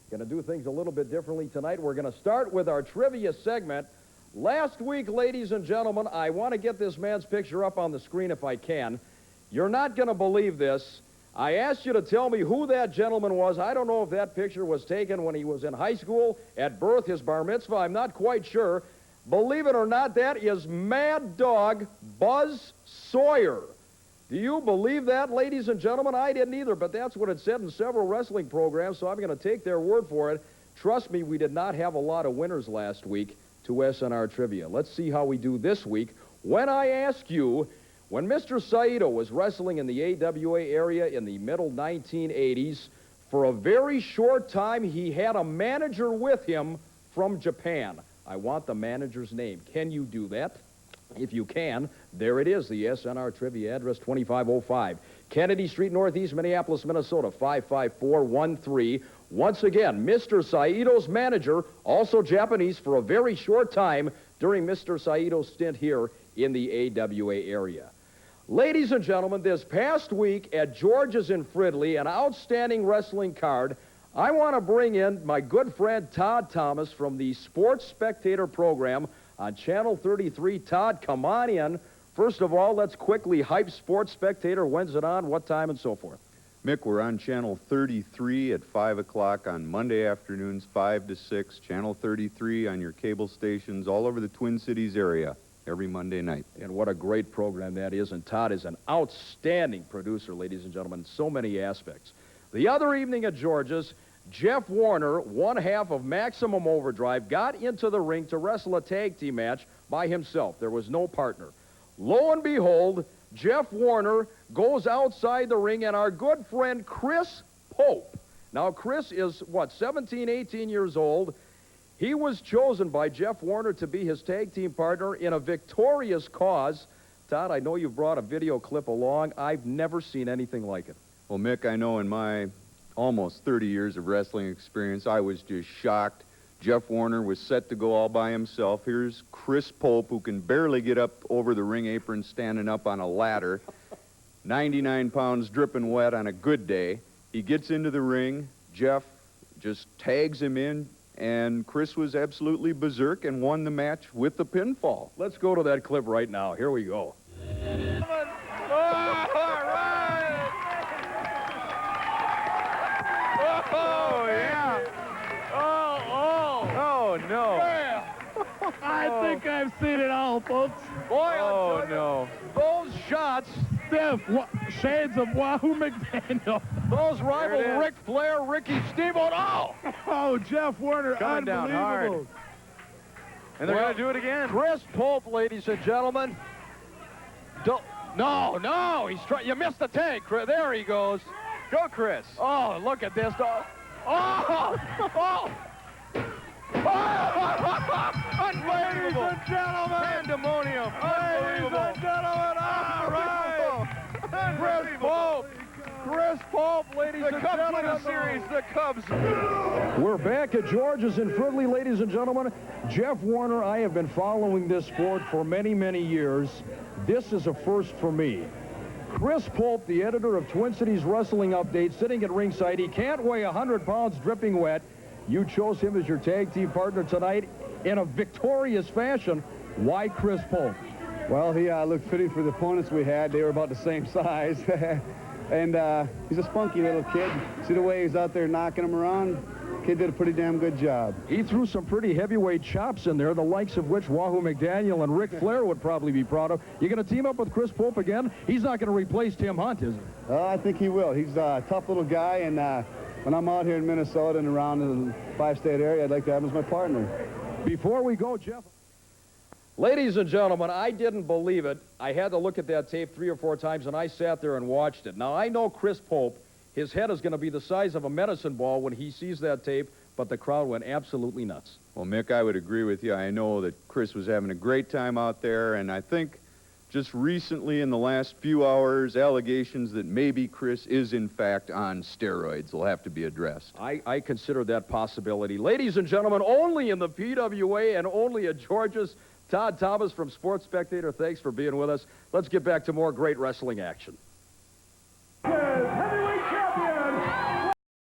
Going to do things a little bit differently tonight. We're going to start with our trivia segment. Last week, ladies and gentlemen, I want to get this man's picture up on the screen if I can. You're not going to believe this. I asked you to tell me who that gentleman was. I don't know if that picture was taken when he was in high school, at birth, his bar mitzvah. I'm not quite sure. Believe it or not, that is Mad Dog Buzz Sawyer. Do you believe that, ladies and gentlemen? I didn't either, but that's what it said in several wrestling programs, so I'm going to take their word for it. Trust me, we did not have a lot of winners last week to SNR Trivia. Let's see how we do this week. When I ask you, when Mr. Saito was wrestling in the AWA area in the middle 1980s, for a very short time, he had a manager with him from Japan. I want the manager's name. Can you do that? If you can, there it is, the SNR Trivia address, 2505 Kennedy Street, Northeast Minneapolis, Minnesota, 55413. Once again, Mr. Saito's manager, also Japanese, for a very short time during Mr. Saito's stint here in the AWA area. Ladies and gentlemen, this past week at George's in Fridley, an outstanding wrestling card, I want to bring in my good friend Todd Thomas from the Sports Spectator program on Channel 33. Todd, come on in. First of all, let's quickly hype Sports Spectator. When's it on, what time, and so forth? Mick, we're on Channel 33 at 5 o'clock on Monday afternoons, 5 to 6. Channel 33 on your cable stations all over the Twin Cities area every Monday night. And what a great program that is. And Todd is an outstanding producer, ladies and gentlemen, in so many aspects. The other evening at George's, Jeff Warner, one half of Maximum Overdrive, got into the ring to wrestle a tag team match by himself. There was no partner. Lo and behold, Jeff Warner goes outside the ring, and our good friend Chris Pope. Now, Chris is, 17, 18 years old. He was chosen by Jeff Warner to be his tag team partner in a victorious cause. Todd, I know you've brought a video clip along. I've never seen anything like it. Well, Mick, I know in my almost 30 years of wrestling experience, I was just shocked. Jeff Warner was set to go all by himself. Here's Chris Pope, who can barely get up over the ring apron standing up on a ladder. 99 pounds dripping wet on a good day. He gets into the ring. Jeff just tags him in, and Chris was absolutely berserk and won the match with the pinfall. Let's go to that clip right now. Here we go. Oh, yeah. Oh, no. I think I've seen it all, folks. Boy, Oh, no. those shots, Stiff, shades of Wahoo McDaniel. those rival There it is. Ric Flair, Ricky Steamboat, Oh, Jeff Warner, Coming down hard. unbelievable. And they're going to do it again. Chris Pope, ladies and gentlemen. No, he's trying. You missed the tag, Chris. There he goes. Go, Chris. Oh, look at this. Unbelievable. Ladies and gentlemen. Pandemonium. Ladies and gentlemen, all right. Chris Pope, ladies The and Cubs win gentlemen. the series. The Cubs. We're back at George's in Fridley, ladies and gentlemen. Jeff Warner, I have been following this sport for many, many years. This is a first for me. Chris Pope, the editor of Twin Cities Wrestling Update, sitting at ringside. He can't weigh 100 pounds dripping wet. You chose him as your tag team partner tonight in a victorious fashion. Why Chris Pope? Well, he looked fitting for the opponents we had. They were about the same size. And he's a spunky little kid. See the way he's out there knocking him around? Kid did a pretty damn good job. He threw some pretty heavyweight chops in there, the likes of which Wahoo McDaniel and Ric Flair would probably be proud of. You going to team up with Chris Pope again? He's not going to replace Tim Hunt, is he? I think he will. He's a tough little guy, and when I'm out here in Minnesota and around the five-state area, I'd like to have him as my partner. Before we go, Jeff. Ladies and gentlemen, I didn't believe it. I had to look at that tape 3 or 4 times, and I sat there and watched it. Now, I know Chris Pope, his head is going to be the size of a medicine ball when he sees that tape, but the crowd went absolutely nuts. Well, Mick, I would agree with you. I know that Chris was having a great time out there, and I think just recently in the last few hours, allegations that maybe Chris is, in fact, on steroids will have to be addressed. I consider that possibility. Ladies and gentlemen, only in the PWA and only at George's, Todd Thomas from Sports Spectator, thanks for being with us. Let's get back to more great wrestling action.